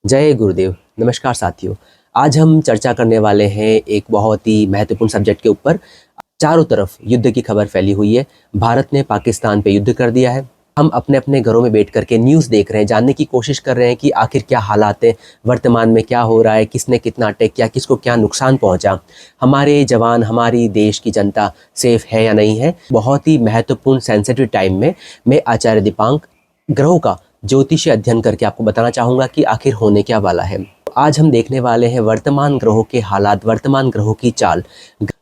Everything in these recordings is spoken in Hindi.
जय गुरुदेव। नमस्कार साथियों। आज हम चर्चा करने वाले हैं एक बहुत ही महत्वपूर्ण सब्जेक्ट के ऊपर। चारों तरफ युद्ध की खबर फैली हुई है। भारत ने पाकिस्तान पे युद्ध कर दिया है। हम अपने अपने घरों में बैठ करके न्यूज़ देख रहे हैं, जानने की कोशिश कर रहे हैं कि आखिर क्या हालात है, वर्तमान में क्या हो रहा है, किसने कितना अटैक किया, किसको क्या नुकसान पहुंचा, हमारे जवान, हमारी देश की जनता सेफ है या नहीं है। बहुत ही महत्वपूर्ण सेंसिटिव टाइम में मैं आचार्य दीपांक ग्रहों का ज्योतिषीय अध्ययन करके आपको बताना चाहूँगा कि आखिर होने क्या वाला है। आज हम देखने वाले हैं वर्तमान ग्रहों के हालात, वर्तमान ग्रहों की चाल।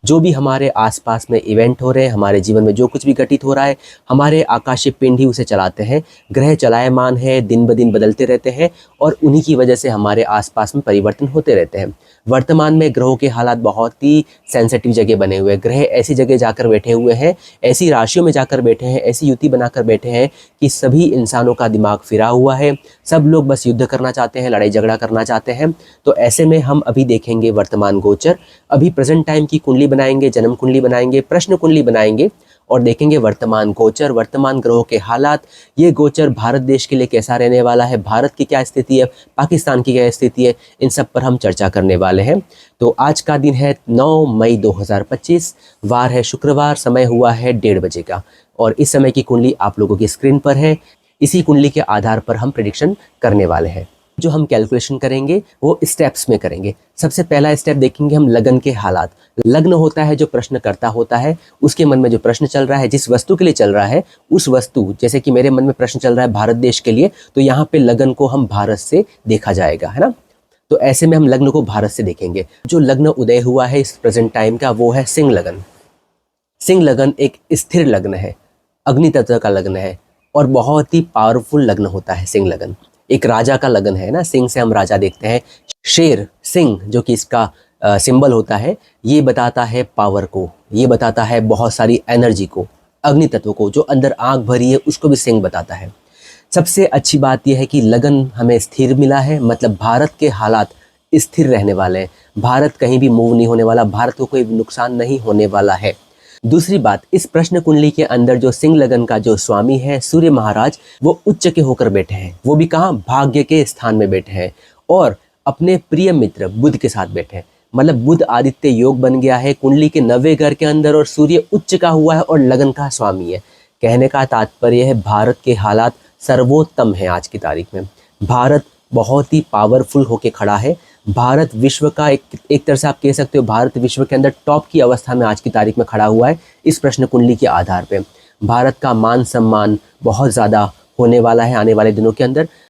जो भी हमारे आसपास में इवेंट हो रहे हैं, हमारे जीवन में जो कुछ भी घटित हो रहा है, हमारे आकाशीय पिंड ही उसे चलाते हैं। ग्रह चलायमान है, दिन ब दिन बदलते रहते हैं और उन्हीं की वजह से हमारे आसपास में परिवर्तन होते रहते हैं। वर्तमान में ग्रहों के हालात बहुत ही सेंसिटिव जगह बने हुए हैं। ग्रह ऐसी जगह जाकर बैठे हुए हैं, ऐसी राशियों में जाकर बैठे हैं, ऐसी युति बनाकर बैठे हैं कि सभी इंसानों का दिमाग फिरा हुआ है। सब लोग बस युद्ध करना चाहते हैं, लड़ाई झगड़ा करना चाहते हैं। तो ऐसे में हम अभी देखेंगे वर्तमान गोचर, अभी प्रेजेंट टाइम की कुंडली बनाएंगे, जन्म कुंडली बनाएंगे, प्रश्न कुंडली बनाएंगे और देखेंगे वर्तमान गोचर, वर्तमान ग्रहों के हालात। ये गोचर भारत देश के लिए कैसा रहने वाला है, भारत की क्या स्थिति है, पाकिस्तान की क्या स्थिति है, इन सब पर हम चर्चा करने वाले हैं। तो आज का दिन है 9 मई 2025, वार है शुक्रवार, समय हुआ है 1:30 बजे का और इस समय की कुंडली आप लोगों की स्क्रीन पर है। इसी कुंडली के आधार पर हम प्रेडिक्शन करने वाले हैं। जो हम कैलकुलेशन करेंगे वो स्टेप्स में करेंगे। सबसे पहला स्टेप देखेंगे हम लगन के हालात। लग्न होता है जो प्रश्नकर्ता होता है, उसके मन में जो प्रश्न चल रहा है, जिस वस्तु के लिए चल रहा है, उस वस्तु, जैसे कि मेरे मन में प्रश्न चल रहा है भारत देश के लिए, तो यहाँ पे लगन को हम भारत से देखा जाएगा, है ना। तो ऐसे में हम लग्न को भारत से देखेंगे। जो लग्न उदय हुआ है इस प्रेजेंट टाइम का वो है सिंह लगन। सिंह लगन एक स्थिर लग्न है, अग्नि तत्व का लग्न है और बहुत ही पावरफुल लग्न होता है सिंह लगन। एक राजा का लगन है ना, सिंह से हम राजा देखते हैं। शेर, सिंह जो कि इसका सिंबल होता है, ये बताता है पावर को, ये बताता है बहुत सारी एनर्जी को, अग्नि तत्व को। जो अंदर आग भरी है उसको भी सिंह बताता है। सबसे अच्छी बात यह है कि लगन हमें स्थिर मिला है, मतलब भारत के हालात स्थिर रहने वाले हैं। भारत कहीं भी मूव नहीं होने वाला, भारत को कोई नुकसान नहीं होने वाला है। दूसरी बात, इस प्रश्न कुंडली के अंदर जो सिंह लगन का जो स्वामी है सूर्य महाराज, वो उच्च के होकर बैठे हैं। वो भी कहाँ, भाग्य के स्थान में बैठे हैं और अपने प्रिय मित्र बुध के साथ बैठे हैं। मतलब बुध आदित्य योग बन गया है कुंडली के 9वें घर के अंदर और सूर्य उच्च का हुआ है और लगन का स्वामी है। कहने का तात्पर्य है भारत के हालात सर्वोत्तम है। आज की तारीख में भारत बहुत ही पावरफुल होके खड़ा है। भारत विश्व का एक तरह से आप कह सकते हो, भारत विश्व के अंदर टॉप की अवस्था में आज की तारीख में खड़ा हुआ है। इस प्रश्न कुंडली के आधार पे भारत का मान सम्मान बहुत ज़्यादा होने वाला है आने वाले दिनों के अंदर।